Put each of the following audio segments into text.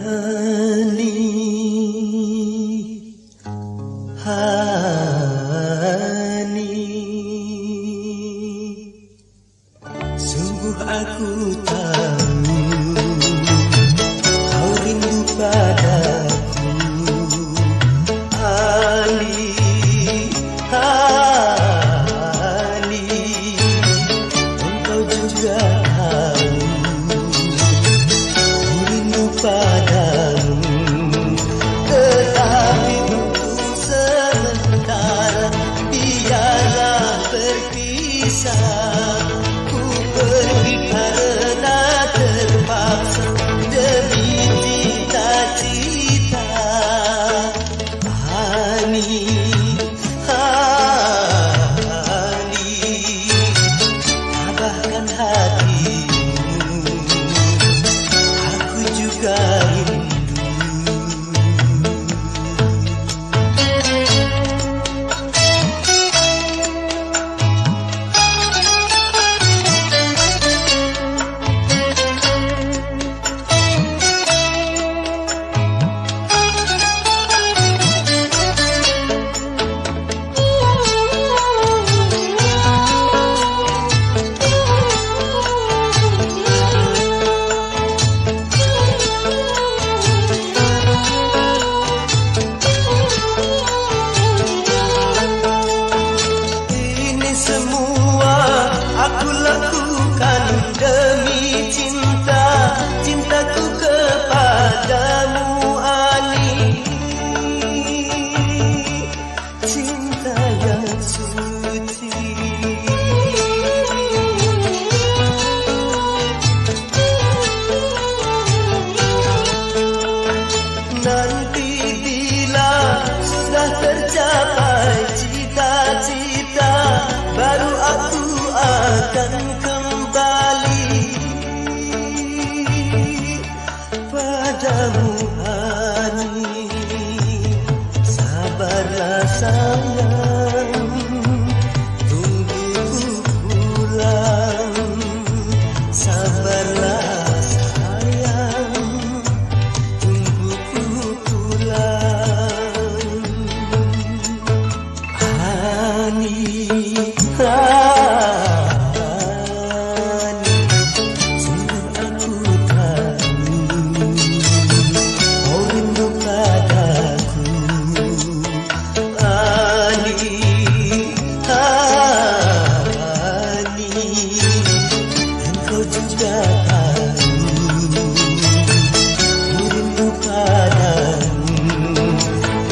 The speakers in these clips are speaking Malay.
Hani, Hani, sungguh aku tahu kau rindu padaku. Hani, Hani, engkau juga tahu ku rindu padamu. Tetapi untuk sementara biarlah berpisah. Ku pergi karena terpaksa demi cita-cita. Hani, Hani, tabahkan hatimu, aku juga rindu. Ini semua aku lakukan demi cinta, cintaku kepadamu Ani. Cinta yang suci. Nanti bila sudah tercapai cita-cita, baru aku akan kembali padamu Hani. Sabarlah sayang, tunggu ku pulang. Sabarlah sayang, tunggu ku pulang. Hani, Hani, sungguh aku tahu kau rindu padaku. Hani, Hani, engkau juga tahu ku rindu padamu.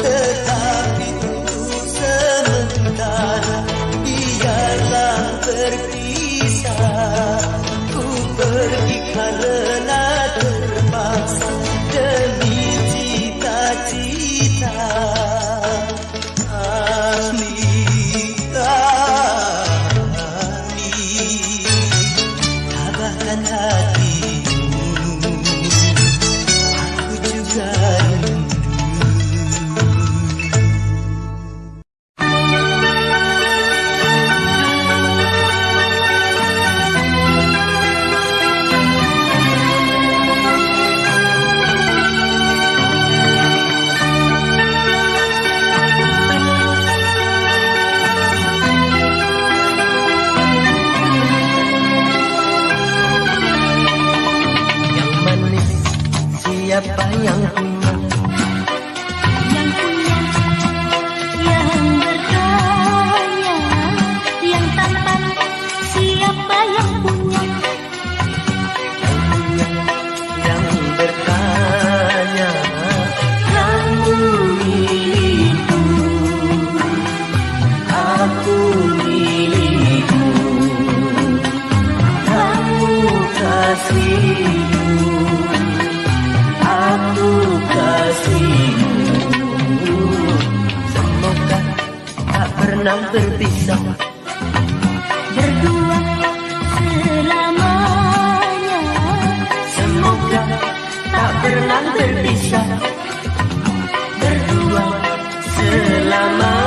Tetapi untuk sementara biarlah berpisah. Ku pergi karena terpaksa demi cita-cita. Hani, Hani, tabahkan hatimu, aku juga rindu. Yang manis siapa yang punya? Yang punya, yang bertanya, yang tampan, siapa yang punya? Yang bertanya, kamu milikku, aku milikmu, kamu kasihku, aku kasihmu. Semoga tak pernah berpisah, Berdua selamanya, semoga tak pernah berpisah, berdua selamanya.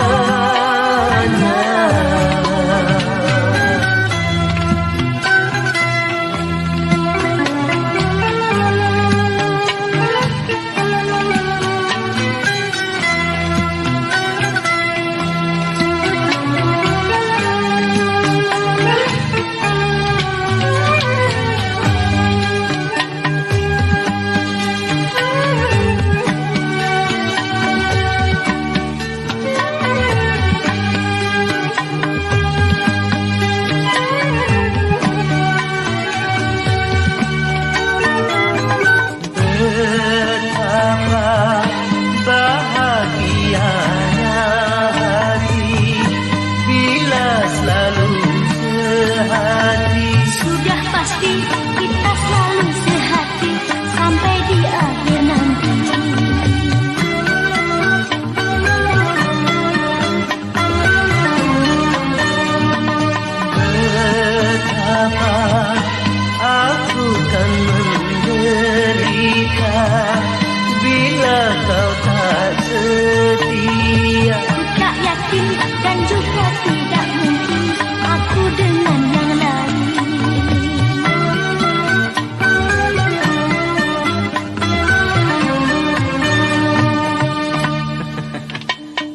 dan juga tidak mungkin aku dengan yang lain.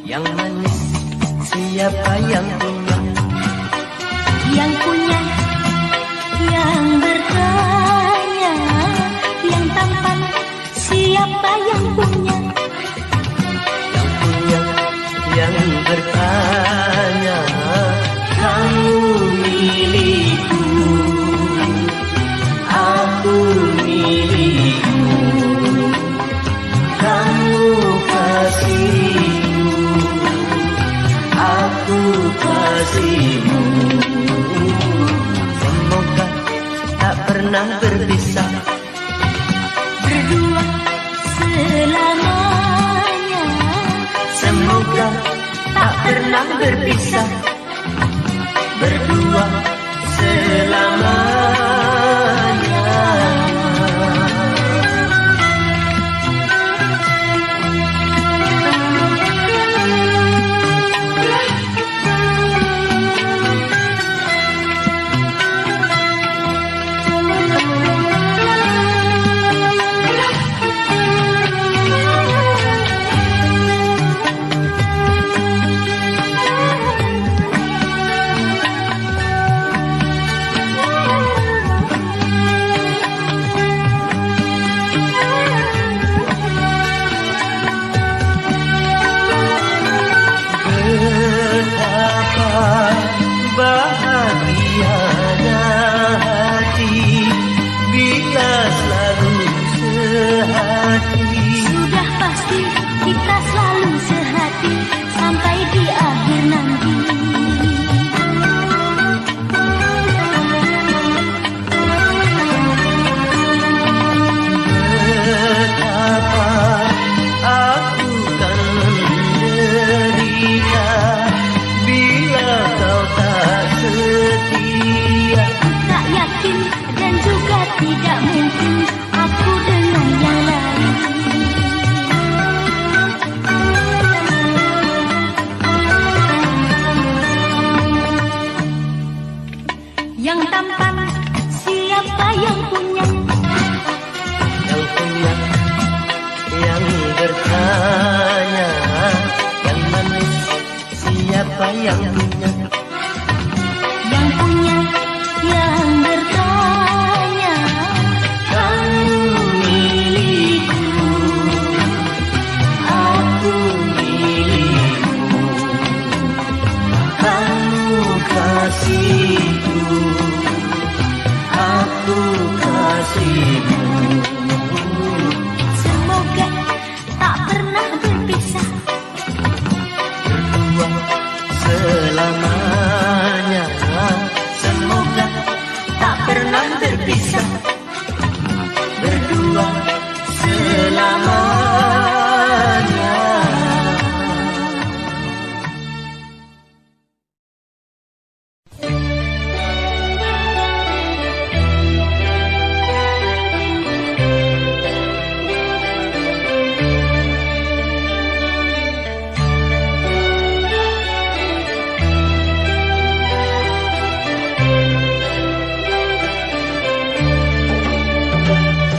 Yang manis siapa yang punya? Yang punya, yang bertanya, yang tampan siapa yang punya? Yang punya, yang bertanya, kamu milikku, aku milikmu, kamu kasihku, aku kasihmu. Semoga tak pernah berpisah, Berdua selamanya. semoga tak pernah berpisah, berdua selamanya. Betapa bahagianya hati bila selalu sehati. Sudah pasti kita selalu sehati sampai di akhir nanti. Betapa aku kan menderita bila kau tak setia. Tak yakin dan juga tidak mungkin aku dengan yang lain. Yang tampan siapa yang punya? Yang punya, yang bertanya, yang manis siapa yang punya? Yang punya, yang bertanya, Kamu milikku, aku milikmu, kamu kasihku, aku kasihmu. semoga tak pernah berpisah. Berdua selamanya, semoga tak pernah berpisah, berdua selamanya.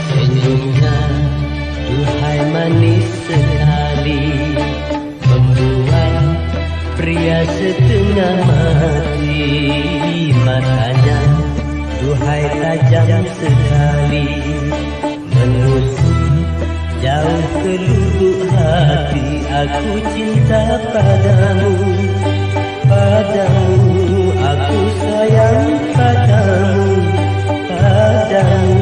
Senyumnya, duhai manis sekali, membuat pria setengah mati. Matanya, duhai tajam sekali, menusuk jauh ke lubuk hati. Aku cinta padamu, padamu, aku sayang padamu, padamu.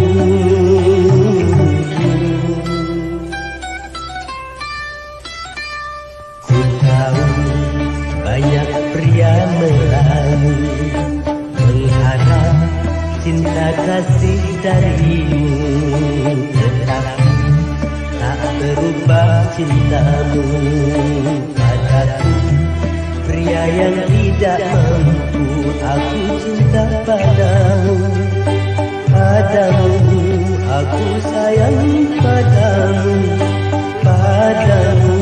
Ku tahu banyak pria merayu, mengharap cinta kasih darimu, tetapi tak berubah cintamu padaku. Pria yang tidak mampu, aku cinta padamu, padamu, aku sayang padamu, padamu.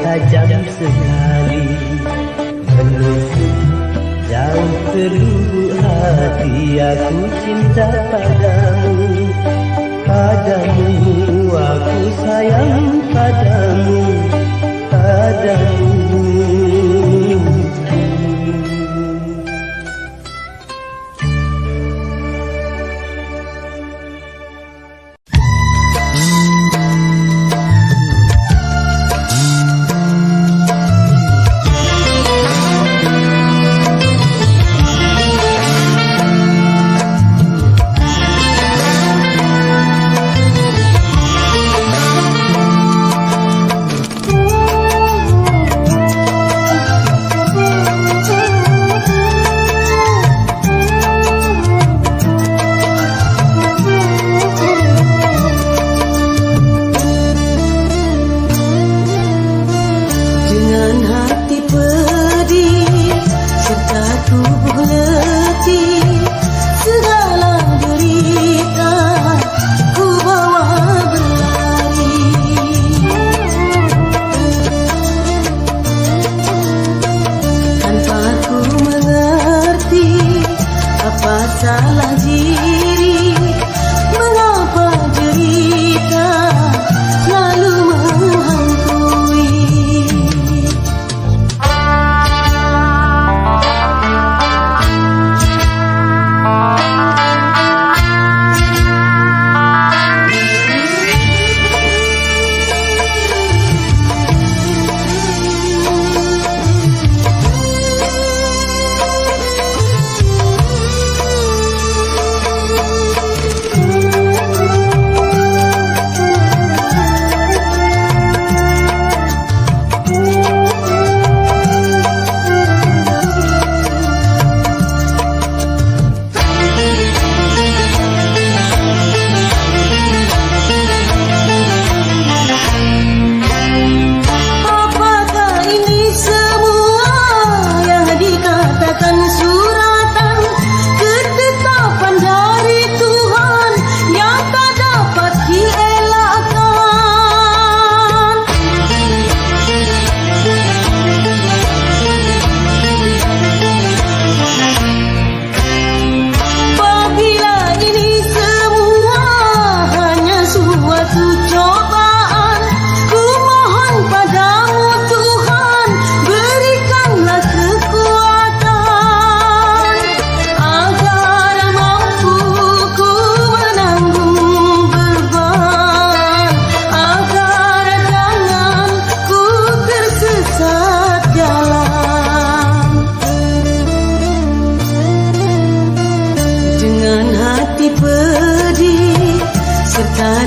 tajam sekali menusuk jauh ke lubuk hati. Aku cinta padamu, padamu aku sayang padamu, padamu.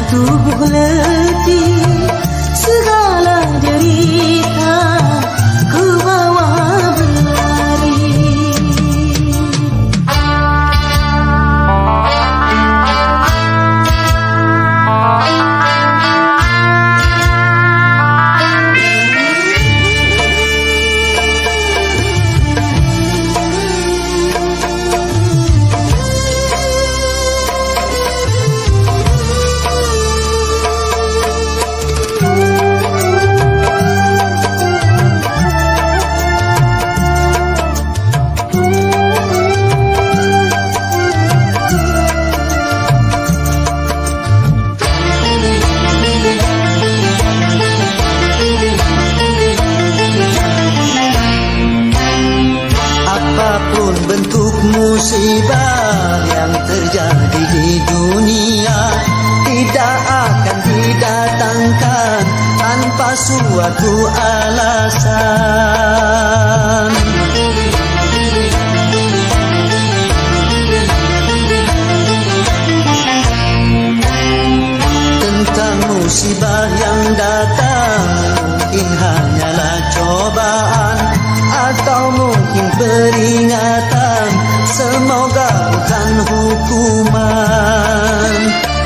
tubuh letih, segala derita ku bawa berlari. Apapun bentuk musibah yang terjadi di dunia, tidak akan didatangkan tanpa suatu alasan. Tentang musibah yang datang, mungkin hanyalah cobaan atau mungkin peringatan, semoga bukan hukuman.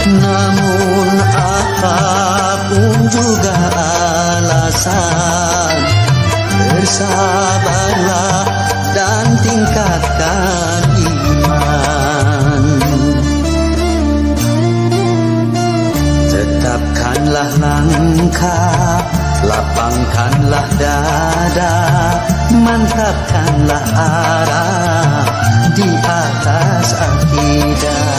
Namun apapun juga alasan, bersabarlah dan tingkatkan iman. Tetapkanlah langkah Lapangkanlah dada, mantapkanlah arah di atas akidah.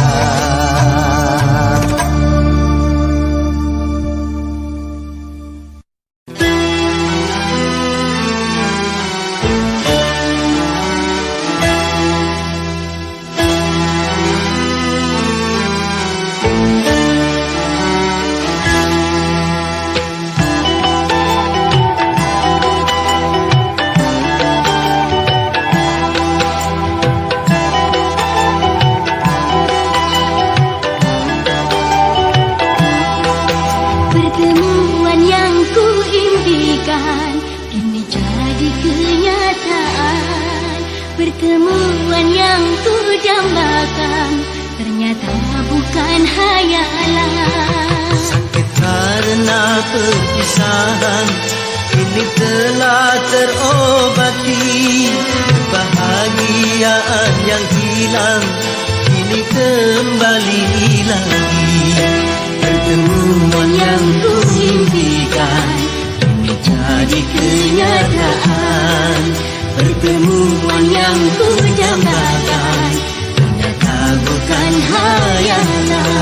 Pertemuan yang ku dambakan ternyata bukan hayalan. Sakit karena perpisahan kini telah terobati. Kebahagiaan yang hilang kini kembali lagi. Pertemuan yang ku impikan kini jadi kenyataan. Pertemuan yang ku dambakan ternyata bukan hayalan.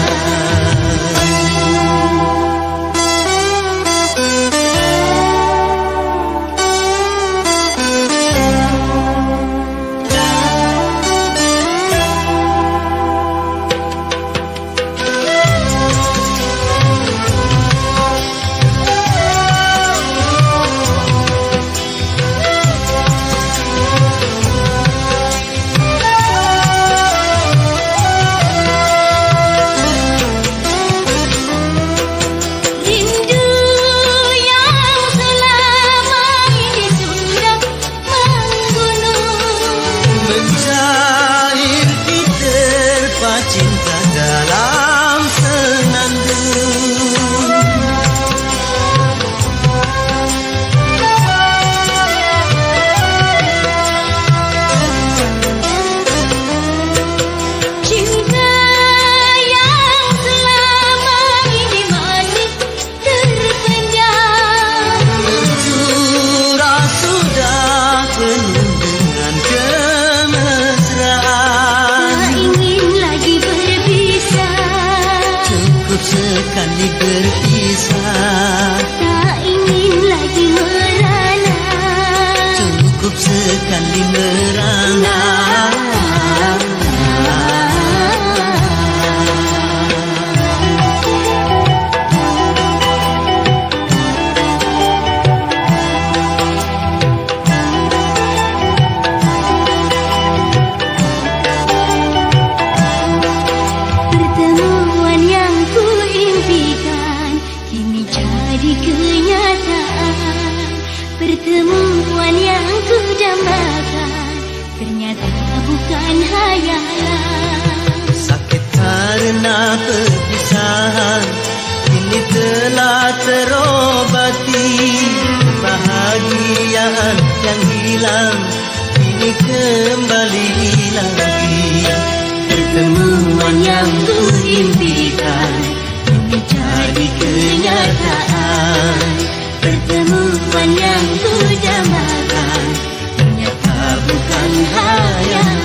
Sekali berpisah, tak ingin lagi merana. Cukup sekali merana. Pertemuan yang ku dambakan ternyata bukan hayalan. Sakit karena perpisahan kini telah terobati. Kebahagiaan yang hilang kini kembali lagi. Pertemuan yang ku impikan kini jadi kenyataan. Pertemuan yang ku dambakan ternyata bukan hayalan.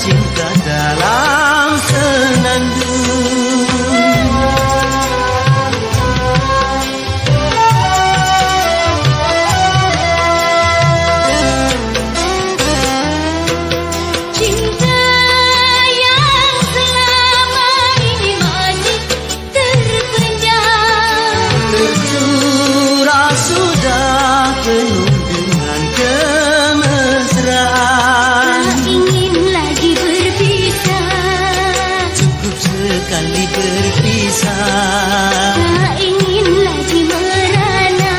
Cinta dalam senandung. Cinta yang selama ini masih terpendam, Tercurah sudah penuh berpisah. Tak ingin lagi merana,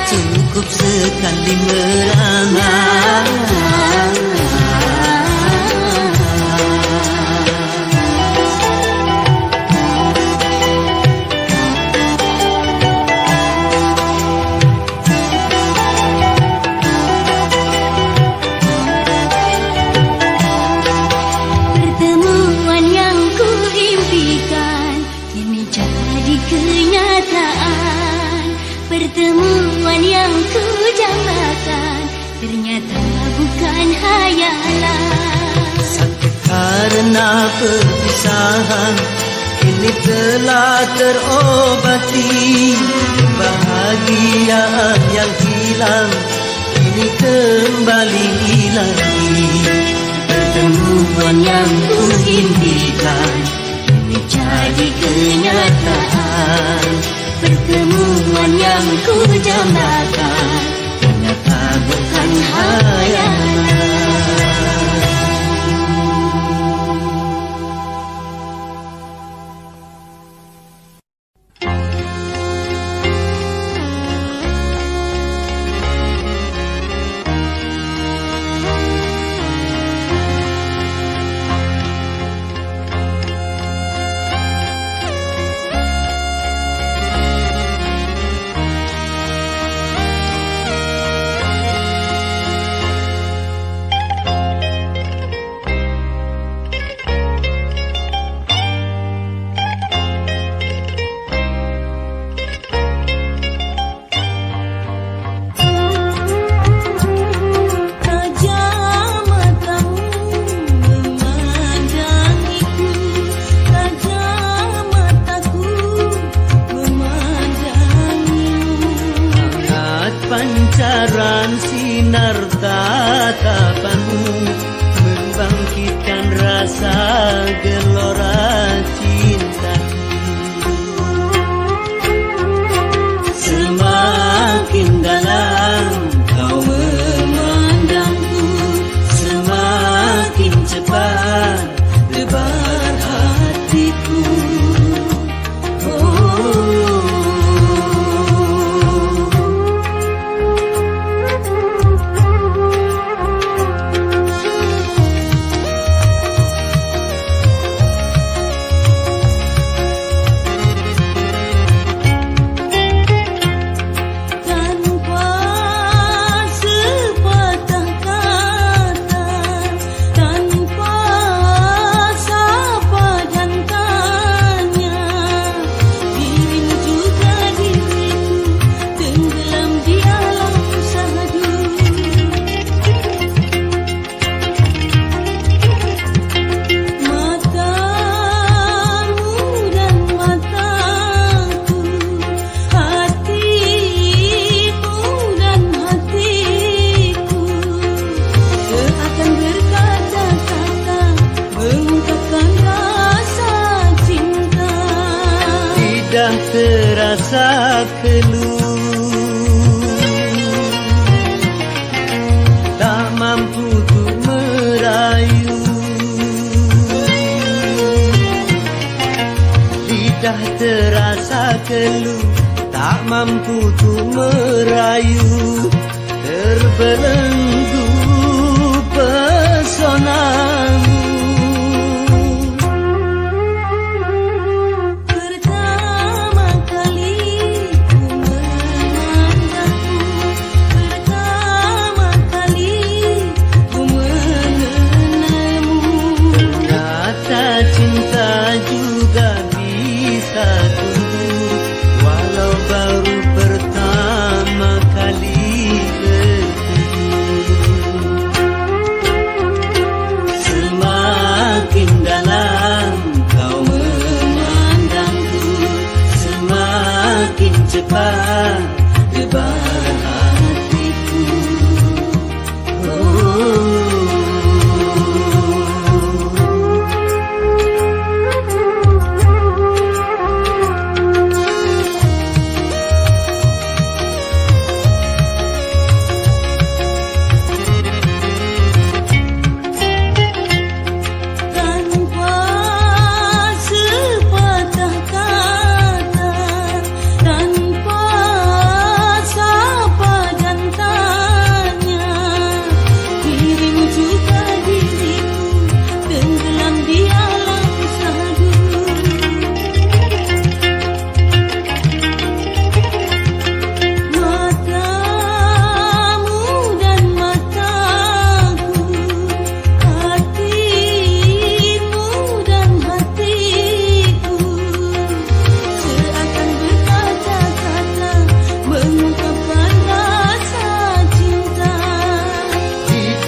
Cukup sekali merana. pertemuan yang ku impikan kini jadi kenyataan. Pertemuan yang ku jambakan ternyata bukan hayalan. Sakit karena perpisahan kini telah terobati. Kebahagiaan yang hilang kini kembali lagi. Pertemuan yang ku impikan kini jadi kenyataan. Pertemuan yang ku jambakan ternyata bukan hayalan. Pancaran sinar tatapanmu membangkitkan rasa gelora cinta. Semakin dalam kau memandangku, semakin cepat lebar hatiku. Sudah terasa keluh, tak mampu untuk merayu. Lidah terasa keluh, tak mampu untuk merayu. Terbelenggu pesonamu. Cinta juga bisa tumbuh walau baru pertama kali bertemu.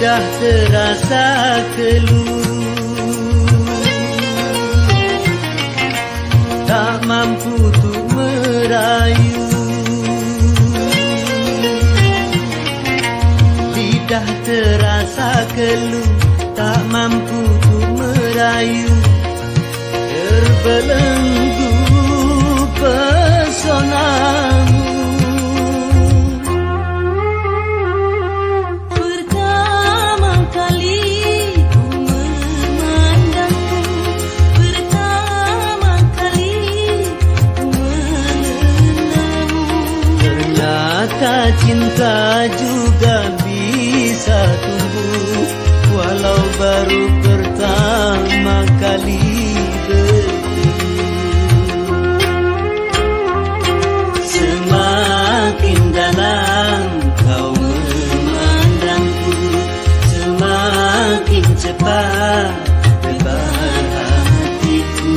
lidah terasa keluh, tak mampu untuk merayu. Lidah terasa keluh, tak mampu untuk merayu. Terbelenggu pesonamu. Pertama kali ku memandangmu, pertama kali ku mengenalmu. Ternyata cinta juga bisa tumbuh, walau baru pertama kali bertemu. Semakin dalam kau memandangku, semakin cepat tebar hatiku.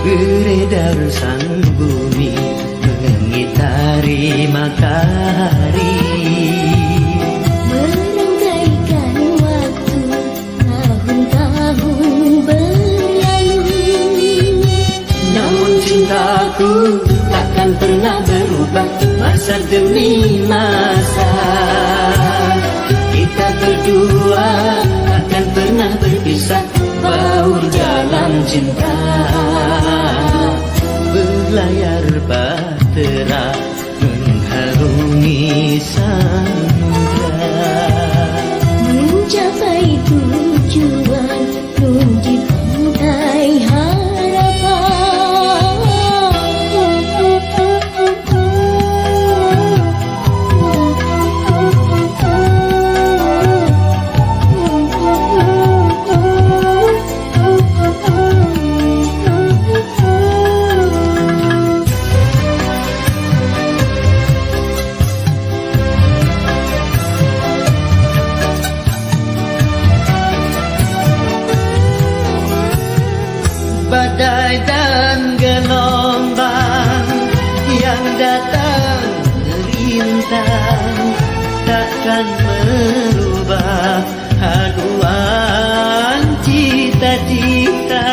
Beredar sang bumi mengitari matahari, merangkaikan waktu tahun-tahun berlalu. namun cintaku takkan pernah berubah masa demi masa. Kita berdua takkan pernah berpisah, baur dalam cinta. Berlayar bahtera mengharungi samudra, Mencapai tujuan nun di pantai badai dan gelombang yang datang merintang takkan merubah haluan cita-cita.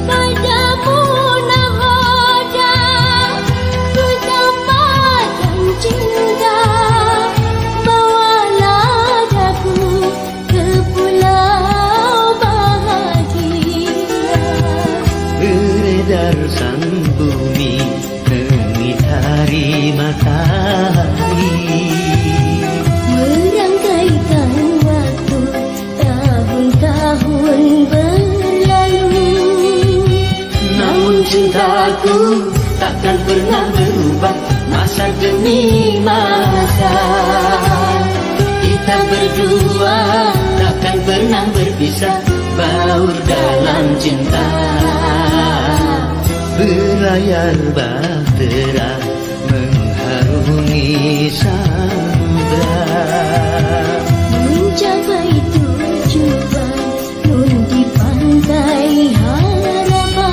padamu nahoda ku dapatkan cinta. Bawalah aku ke pulau bahagia. Beredar sang bumi mengitari matahari, Merangkaikan waktu tahun-tahun berlalu. namun cintaku takkan pernah berubah masa demi masa. Kita berdua takkan pernah berpisah, baur dalam cinta. Berlayar bahtera mengharungi samudra, Mencapai tujuan nun di pantai harapan.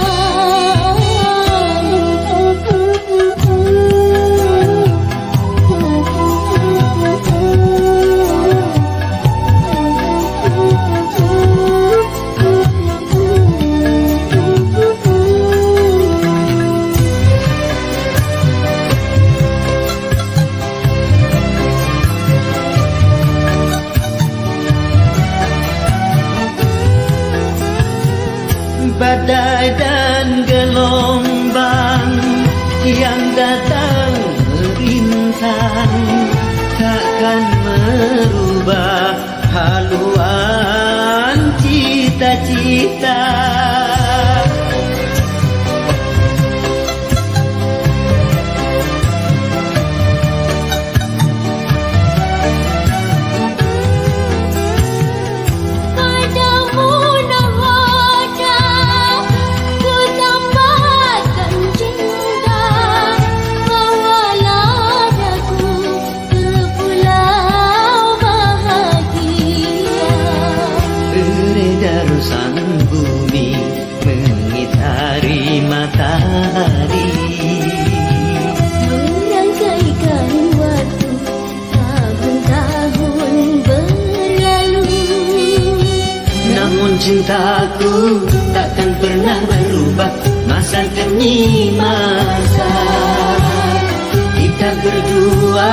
Tuhan takkan merubah haluan cita-cita. Sang bumi mengitari matahari, merangkaikan waktu tahun-tahun berlalu. Namun cintaku takkan pernah berubah masa demi masa. Kita berdua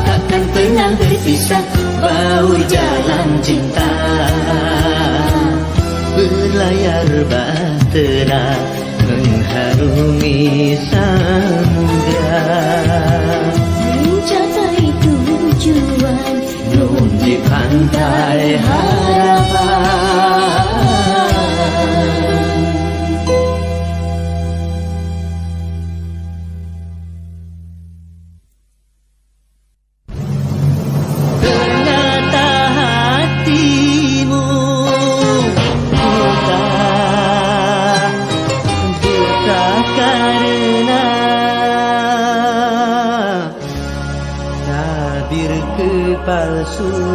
takkan pernah berpisah, baur jalan cinta. Berlayar bahtera mengharungi samudra, mencapai tujuan nun di pantai harapan. Ternyata hatimu karena tabir kepalsuan.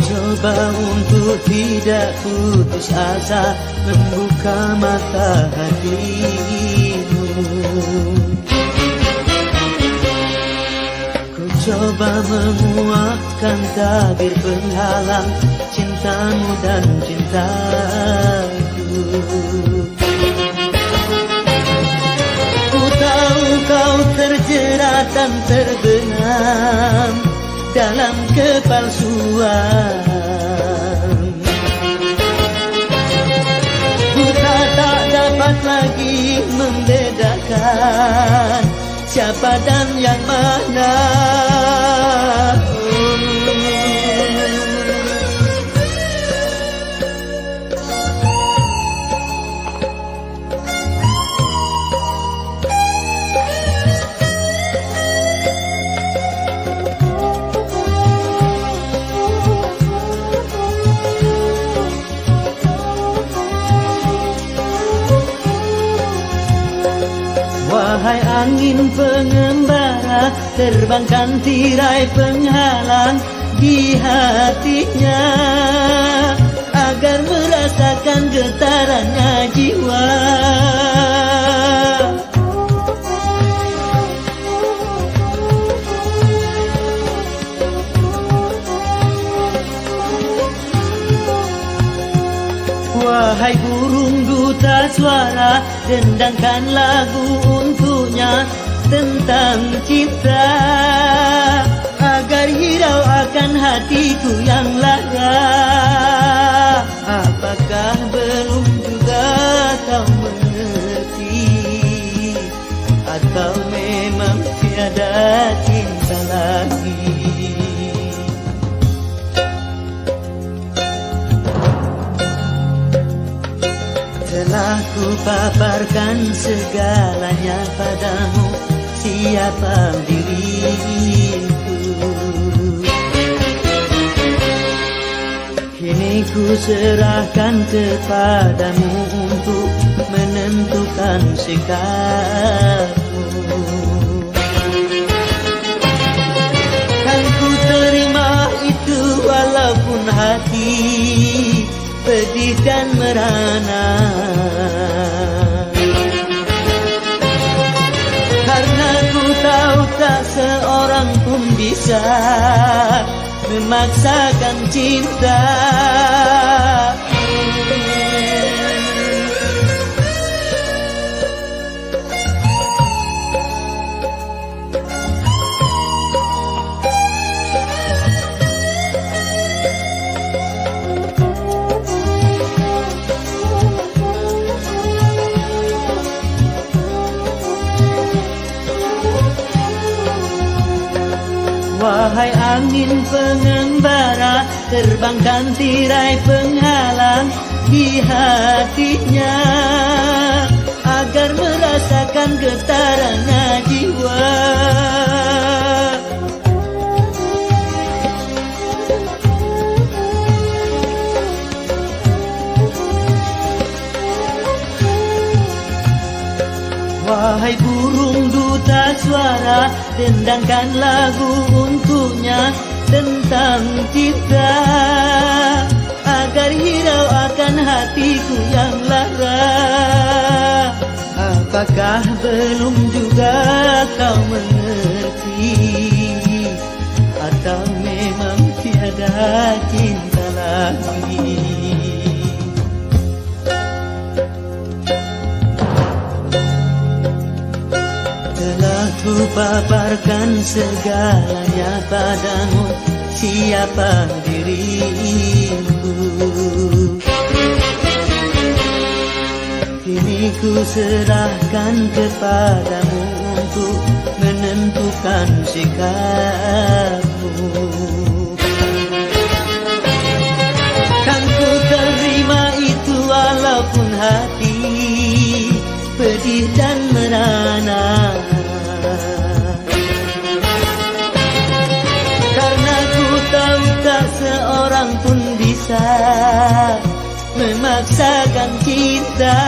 Coba untuk tidak putus asa, membuka mata hatimu. Ku coba menguatkan tabir penghalang cintamu dan cintaku. Ku tahu kau terjerat dan terbenam dalam kepalsuan. Kita tak dapat lagi membedakan siapa dan yang mana. Wahai angin pengembara, terbangkan tirai penghalang di hatinya, agar merasakan getarannya jiwa. Wahai burung duta suara, dendangkan lagu untuknya tentang cinta, agar hirau akan hatiku yang lara. Apakah belum juga kau mengerti, atau memang tiada cinta lagi? Telah ku paparkan segalanya padamu, siapa diriku. Kini ku serahkan kepadamu untuk menentukan sikapmu. Kan ku terima itu walaupun hati pedih dan merana, karena ku tahu tak seorang pun bisa memaksakan cinta. Wahai angin pengembara, terbangkan tirai penghalang di hatinya, agar merasakan getarannya jiwa. Wahai burung duta suara, dendangkan lagu untuknya tentang kita, agar hirau akan hatiku yang lara. Apakah belum juga kau mengerti, atau memang tiada cinta lagi? Ku paparkan segalanya padamu, siapa diriku. Kini ku serahkan kepadamu untuk menentukan sikapmu. Kan ku terima itu walaupun hati pedih dan merana, karena ku tahu tak seorang pun bisa memaksakan cinta.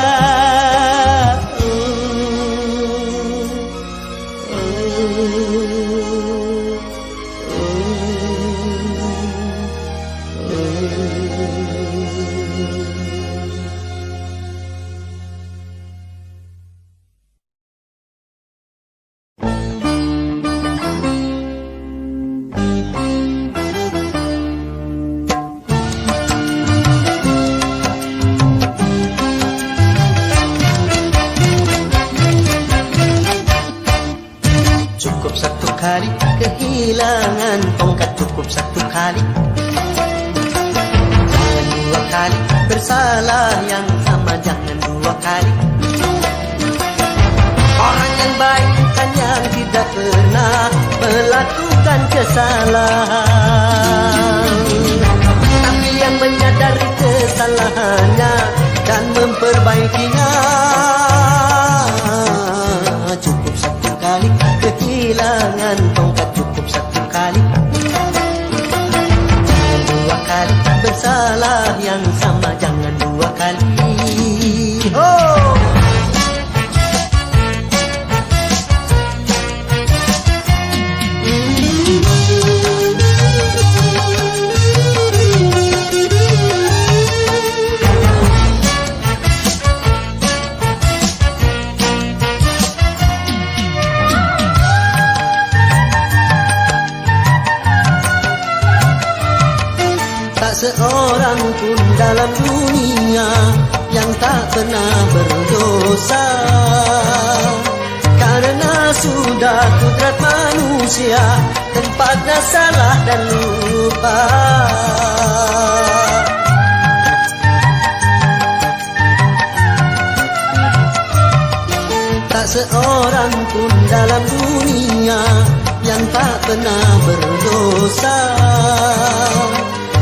Kehilangan tongkat cukup satu kali, jangan dua kali. Bersalah yang sama jangan dua kali. Orang yang baik kan yang tidak pernah melakukan kesalahan, tapi yang menyadari kesalahannya dan memperbaikinya. Cukup satu kali kehilangan tongkat, cukup satu kali. Jangan dua kali. Bersalah yang sama jangan dua kali. Oh! Seorang pun dalam dunia yang tak pernah berdosa, karena sudah kudrat manusia tempatnya salah dan lupa. Tak seorang pun dalam dunia yang tak pernah berdosa,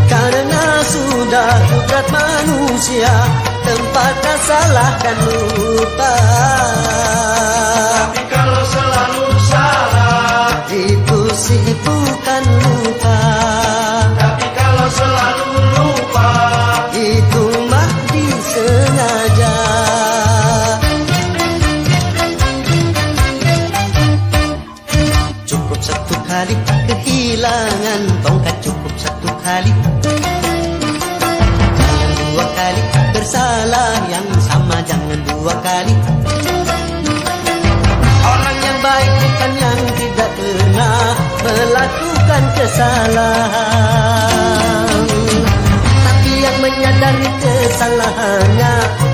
karena sudah kudrat manusia tempatnya salah dan lupa. Tapi kalau selalu salah, itu sih bukan lupa. tapi kalau selalu lupa, Itu mah disengaja. Cukup satu kali kehilangan tongkat, cukup satu kali. Jangan dua kali. Bersalah yang sama jangan dua kali. Orang yang baik bukan yang tidak pernah melakukan kesalahan, tapi yang menyadari kesalahannya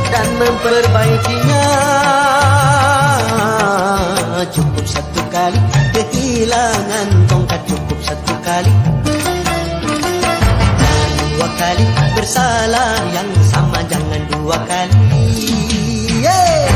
dan memperbaikinya. Cukup satu kali kehilangan tongkat, cukup satu kali. Jangan dua kali. Bersalah yang sama jangan dua kali. Yeah!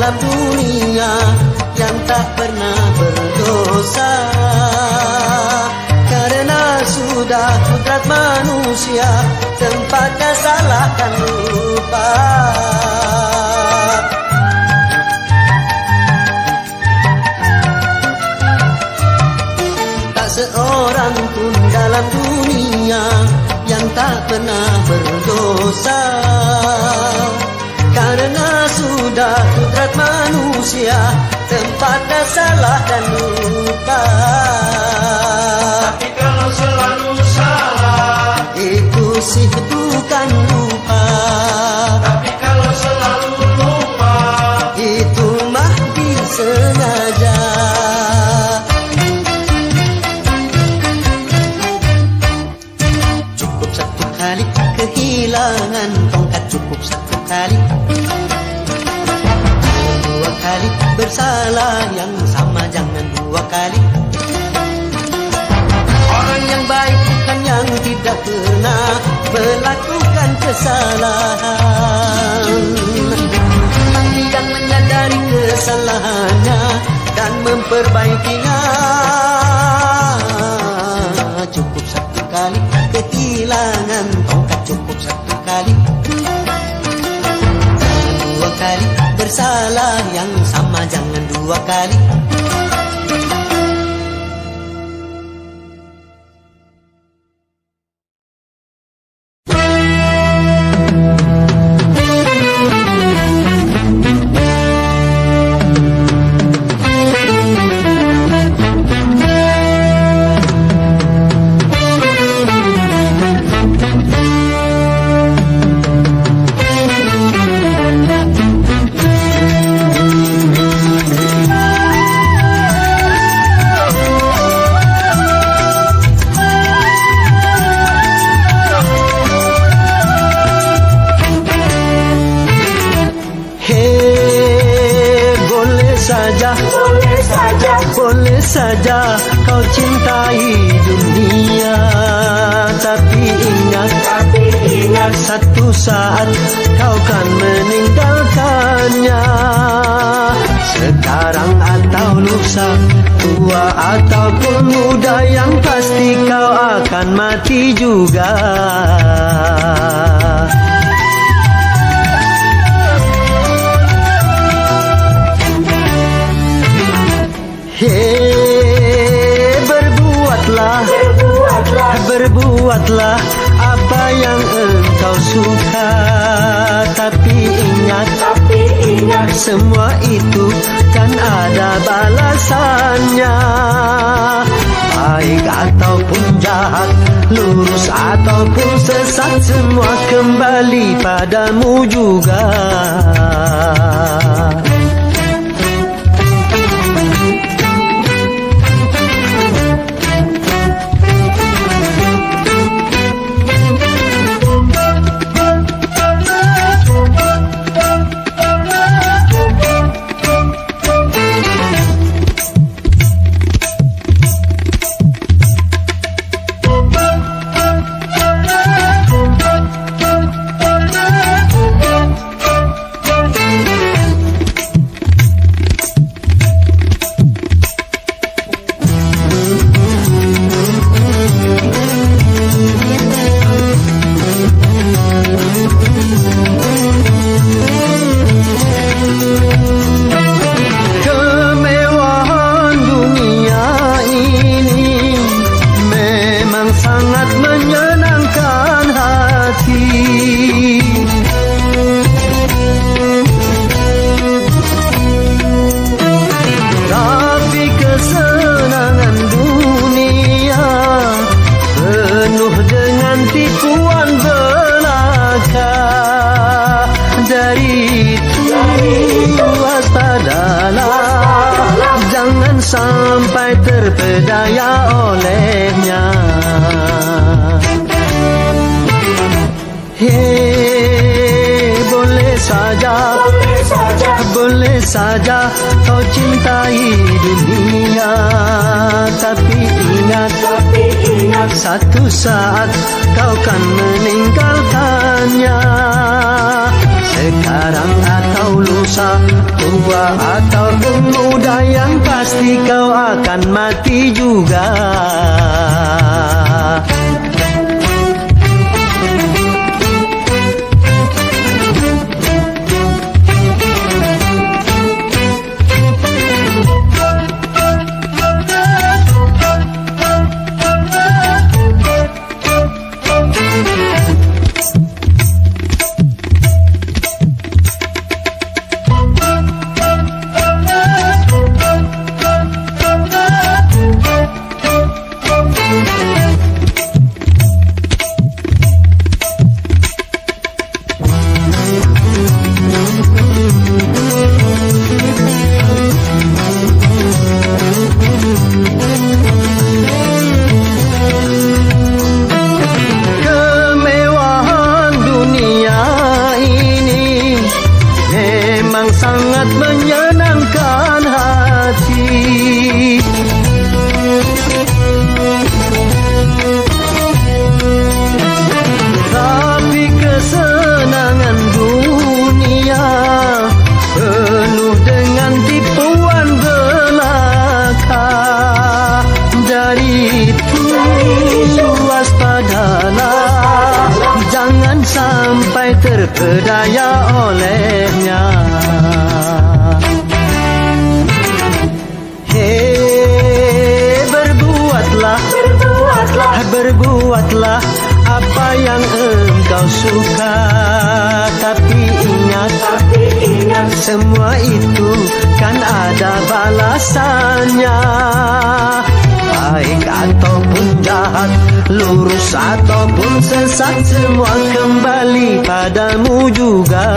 dalam dunia yang tak pernah berdosa. Karena sudah kodrat manusia, tempatnya salah dan lupa. Tak seorang pun dalam dunia yang tak pernah berdosa. Karena sudah kodrat manusia, tempatnya salah dan lupa. Tapi kalau selalu salah, itu sih bukan lupa. tapi kalau selalu lupa, Itu mah disengaja. Cukup satu kali kehilangan tongkat, cukup satu kali. Dua kali bersalah yang sama, jangan dua kali. Orang yang baik bukan yang tidak pernah melakukan kesalahan, tapi yang menyadari kesalahannya dan memperbaikinya. Cukup satu kali kehilangan tongkat, cukup satu kali. Dua kali bersalah yang sama, jangan dua kali. Boleh saja kau cintai dunia, tapi ingat satu saat kau kan meninggalkannya. Sekarang atau lusa, tua ataupun muda, yang pasti kau akan mati juga. Berbuatlah apa yang engkau suka, tapi ingat semua itu kan ada balasannya. Baik ataupun jahat, lurus ataupun sesat, semua kembali padamu juga. Sampai terpedaya olehnya. Boleh saja kau cintai dunia, tapi ingat satu saat kau kan meninggalkannya. Sekarang atau lupa, manusia, tua ataupun muda, yang pasti kau akan mati juga. Sangat menyenangkan hati, tapi kesenangan dunia penuh dengan tipuan belaka. Dari itu waspadalah, jangan sampai terpedaya olehnya. Berbuatlah apa yang engkau suka, tapi ingat semua itu kan ada balasannya. Baik ataupun jahat, lurus ataupun sesat, semua kembali padamu juga.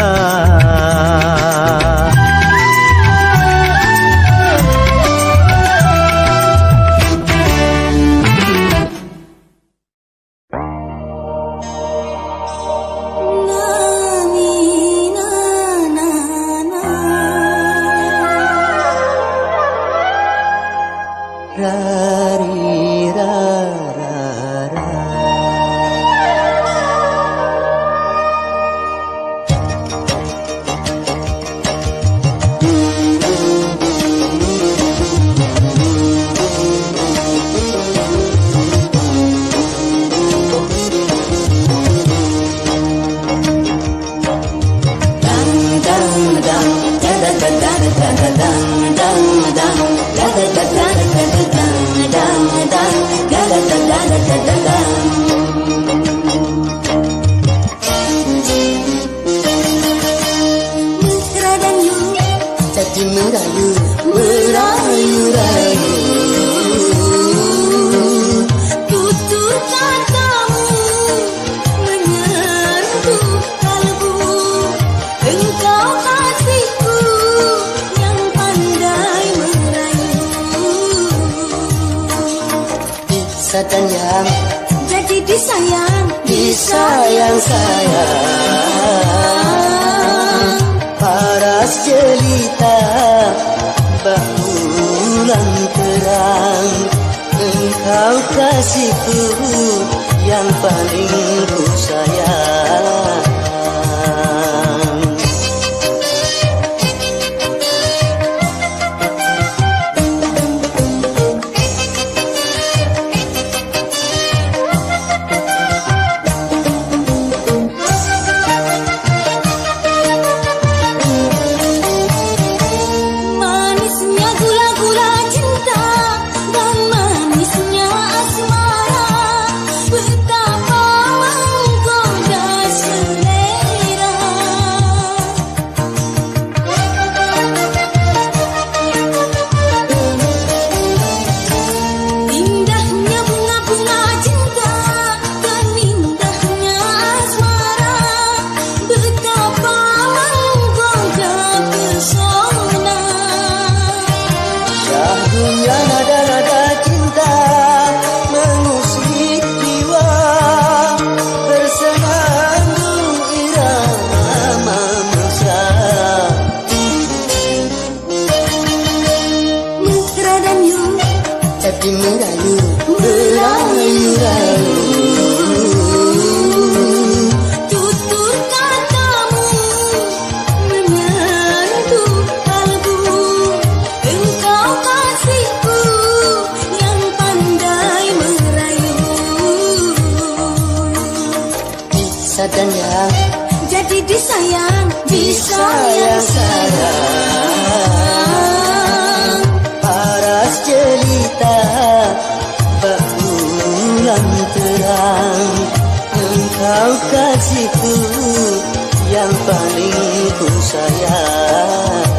Dan yang jadi disayang paras jelita bulan terang, engkau kasihku yang paling ku sayang. disayang, jadi disayang, disayang-sayang. Paras cerita bulan terang, engkau kasihku yang paling ku sayang.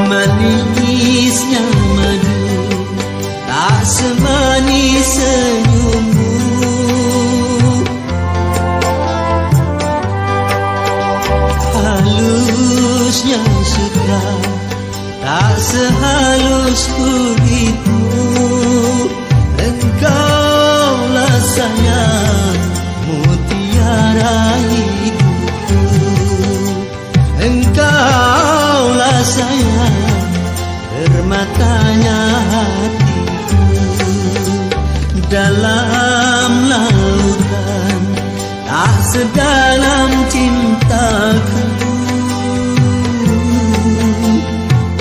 Manisnya madu tak semanis senyummu, halusnya sutra tak sehalus kulitmu. Engkaulah sayang mutiara hidupku, engkaulah sayang permatanya hatiku. Dalam lautan tak sedalam cintaku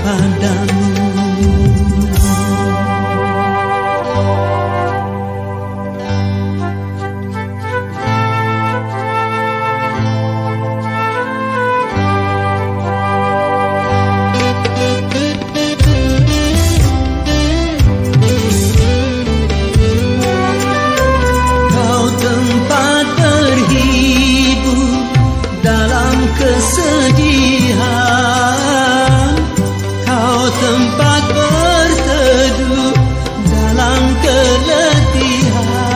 padamu. Kesedihan, kau tempat berteduh dalam keletihan,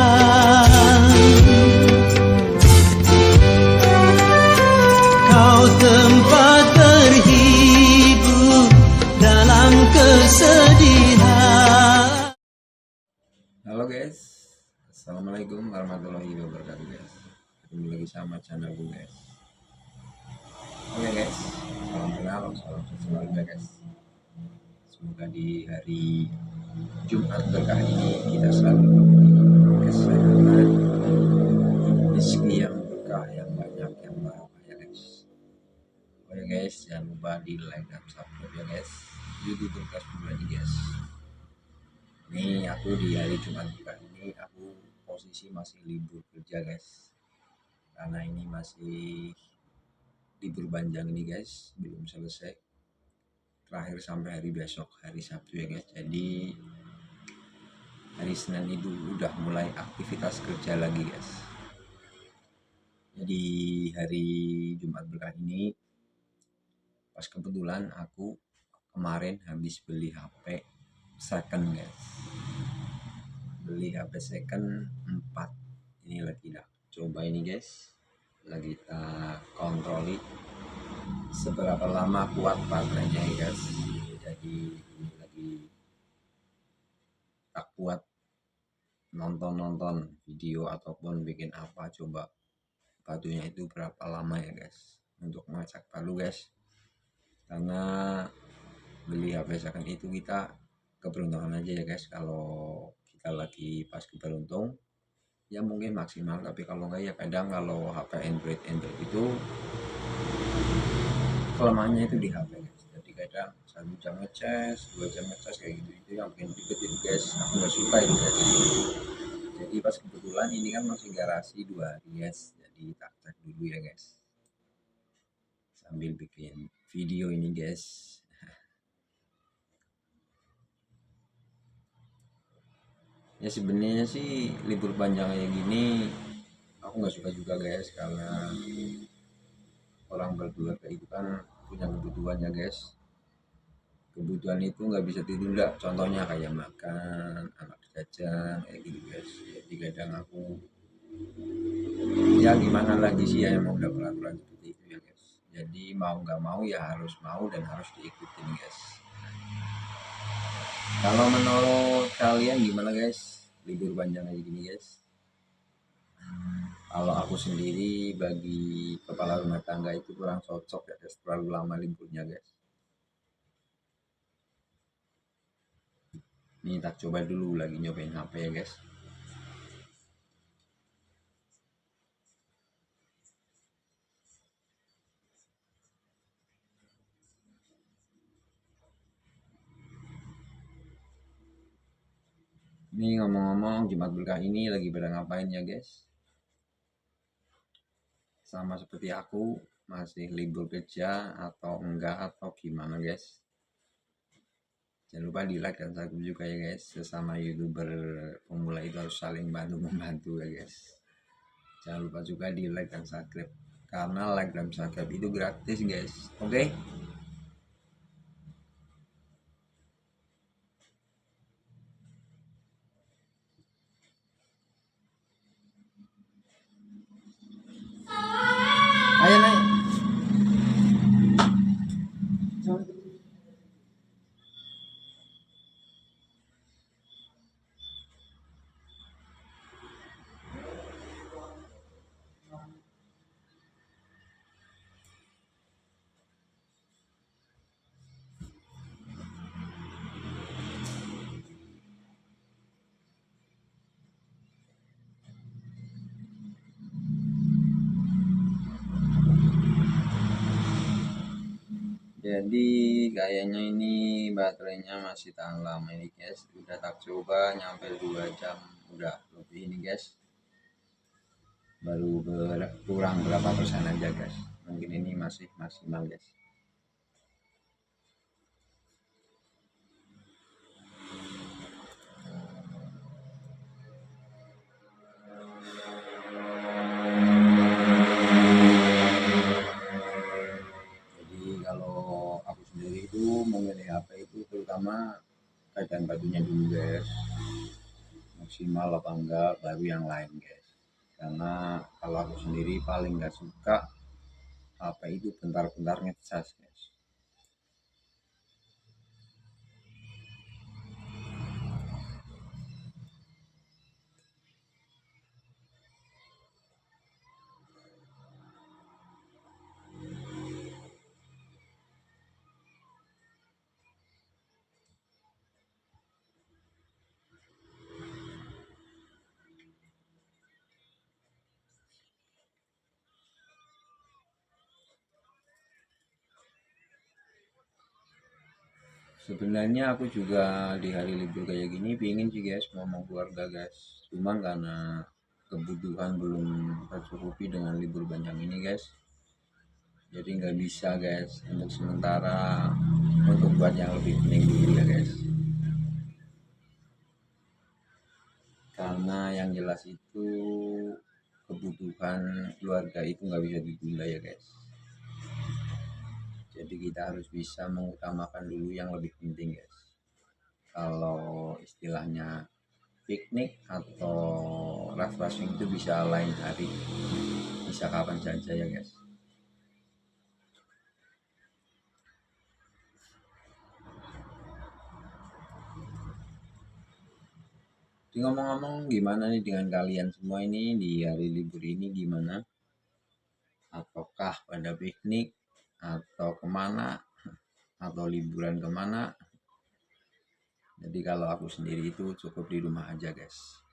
kau tempat berhibur dalam kesedihan. Assalamualaikum warahmatullahi wabarakatuh guys. Ketemu lagi sama channel gue guys. Oke guys, salam kenal, salam selalu ya guys. Semoga di hari Jumat berkah ini kita selalu diberi kesehatan, rezeki yang berkah, yang banyak, yang barokah ya guys. Oke guys, jangan lupa di like dan subscribe ya guys. YouTube Berkas Pribadi guys. Ini aku di hari Jumat berkah ini aku posisi masih libur kerja guys, karena ini masih libur panjang ini guys, belum selesai, terakhir sampai hari besok hari Sabtu ya guys. Jadi hari Senin itu udah mulai aktivitas kerja lagi guys. Jadi hari Jumat berkah ini pas kebetulan aku kemarin habis beli HP second guys, beli HP second 4. Ini lagi dah coba ini guys, lagi kita kontroli seberapa lama kuat baterainya ya guys. Jadi ini lagi tak kuat nonton video ataupun bikin apa, coba batunya itu berapa lama ya guys, untuk ngecek dulu guys. Karena beli HP second itu kita keberuntungan aja ya guys. Kalau kita lagi pas keberuntung ya mungkin maksimal, tapi kalau enggak ya kadang kalau HP Android itu kelemahannya itu di HP guys. Jadi kadang 1 jam ngecas, 2 jam ngecas kayak gitu, itu yang bikin ribet itu guys. Aku nggak suka itu guys. Jadi pas kebetulan ini kan masih garasi 2 hari guys, jadi tak cek dulu ya guys sambil bikin video ini guys. Ya sebenarnya sih libur panjang kayak gini aku nggak suka juga guys, karena orang berkeluarga itu kan punya kebutuhan ya guys. Kebutuhan itu nggak bisa ditunda, contohnya kayak makan, anak jajan kayak gitu guys. Jadi kadang aku ya gimana lagi sih ya, emang udah peraturan seperti itu ya guys. Jadi mau nggak mau ya harus mau dan harus diikutin guys. Kalau menurut kalian gimana guys libur panjang kayak gini guys? Kalau aku sendiri bagi kepala rumah tangga itu kurang cocok ya guys, terlalu lama liburnya guys. Ini tak coba dulu lagi nyobain HP ya guys. Ini ngomong-ngomong Jumat berkah ini lagi pada ngapain ya guys? Sama seperti aku masih libur kerja atau enggak atau gimana guys? Jangan lupa di like dan subscribe juga ya guys. Sesama youtuber pemula itu harus saling bantu membantu ya guys. Jangan lupa juga di like dan subscribe, karena like dan subscribe itu gratis guys. Oke? Ayo naik. Jadi kayaknya ini baterainya masih tahan lama ini guys. Udah tak coba nyampe 2 jam, udah lebih ini guys. Baru kurang berapa persen aja guys. Mungkin ini masih maksimal guys. Jadi kalau aku sendiri itu memilih HP itu terutama keadaan batunya dulu guys, maksimal apa enggak baru yang lain guys. Karena kalau aku sendiri paling nggak suka HP itu bentar-bentar ngecas guys. Sebenarnya aku juga di hari libur kayak gini pingin sih guys mau keluarga guys. Cuman karena kebutuhan belum tercukupi dengan libur panjang ini guys. Jadi nggak bisa guys untuk sementara, untuk buat yang lebih penting dulu ya guys. Karena yang jelas itu kebutuhan keluarga itu nggak bisa ditunda ya guys. Jadi kita harus bisa mengutamakan dulu yang lebih penting guys. Kalau istilahnya piknik atau refreshing itu bisa lain hari, bisa kapan saja ya guys. Jadi ngomong-ngomong gimana nih dengan kalian semua ini di hari libur ini gimana? Ataukah pada piknik atau kemana atau liburan kemana? Jadi kalau aku sendiri itu cukup di rumah aja guys.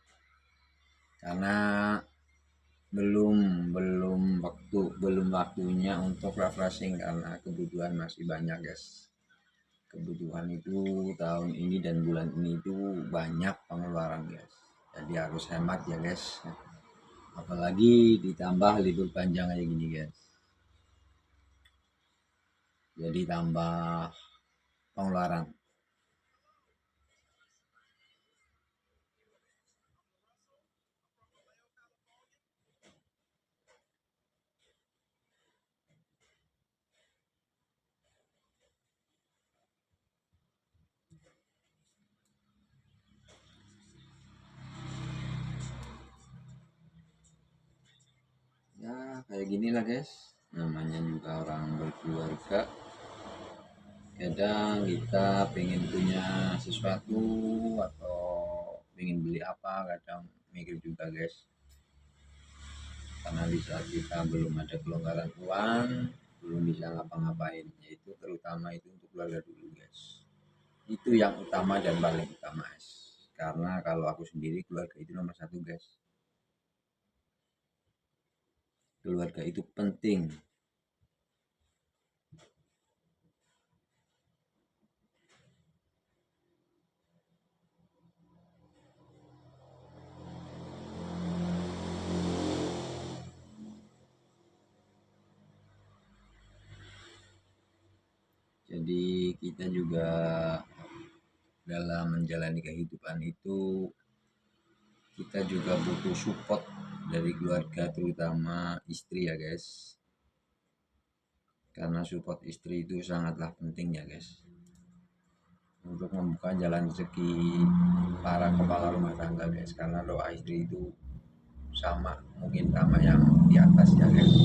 Karena belum waktunya untuk refreshing karena kebutuhan masih banyak guys. Kebutuhan itu tahun ini dan bulan ini itu banyak pengeluaran guys. Jadi harus hemat ya guys. Apalagi ditambah libur panjang kayak gini guys. Jadi tambah pengeluaran. Ya kayak gini lah guys, namanya juga orang berkeluarga. Kadang kita pengen punya sesuatu atau pengen beli apa, kadang mikir juga guys. Karena di saat kita belum ada kelonggaran uang, belum bisa ngapa-ngapain, yaitu terutama itu untuk keluarga dulu guys. Itu yang utama dan paling utama guys. Karena kalau aku sendiri keluarga itu nomor satu guys. Keluarga itu penting. Jadi kita juga dalam menjalani kehidupan itu kita juga butuh support dari keluarga, terutama istri ya guys. Karena support istri itu sangatlah penting ya guys, untuk membuka jalan rezeki para kepala rumah tangga guys. Karena doa istri itu sama, mungkin sama yang di atas ya guys.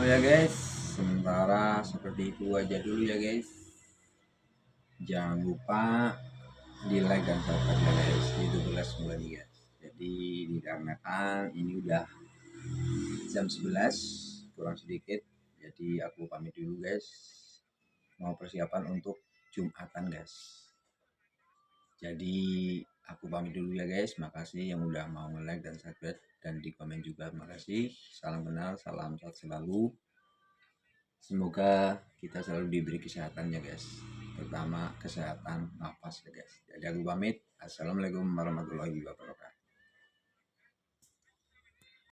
Oh ya guys, sementara seperti itu aja dulu ya guys. Jangan lupa di like dan subscribe ya guys di tugas kembali guys. Jadi dikarenakan ini udah jam 11 kurang sedikit, jadi aku pamit dulu guys, mau persiapan untuk Jumatan guys. Jadi aku pamit dulu ya guys, makasih yang udah mau nge-like dan subscribe dan di komen juga, makasih. Salam kenal, salam sehat selalu, semoga kita selalu diberi kesehatan ya guys, terutama kesehatan nafas ya guys. Jadi aku pamit, assalamualaikum warahmatullahi wabarakatuh.